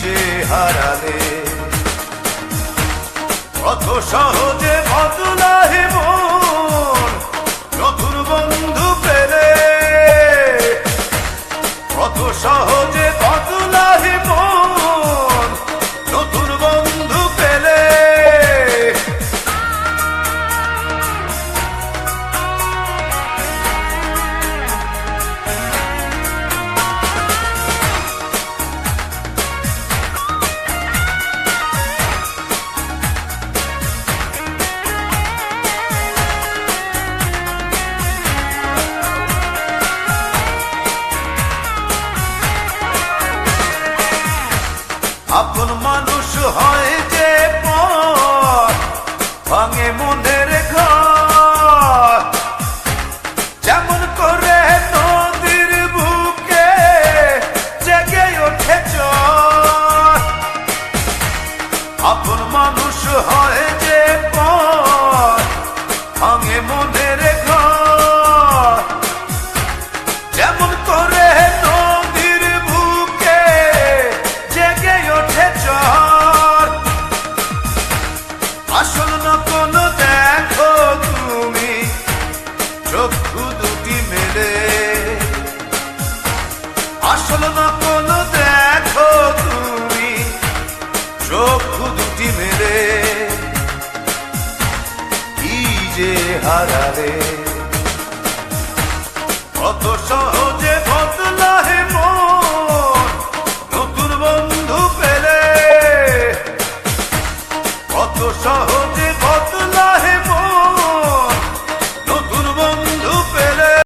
যে হারালে কত সহজে বদলাহে মন নতুন বন্ধু পেলে, কত সহজে বদলাহে মন নতুন বন্ধু পেলে। আপন মানুষ হয় যে পর ভাঙে মনের ঘর, যেমন করে নদীর বুকে জেগে ওঠে ঝড়। আপন মানুষ হয় যে পর ভাঙে মনের ঘর, যেমন করে নদীর বুকে জেগে ওঠে ঝড়। আসল নকল দেখো তুমি চক্ষু দুটি মেলে, আসল নকল দেখো তুমি চক্ষু দুটি মেলে। কি যে হারালে কত সহজ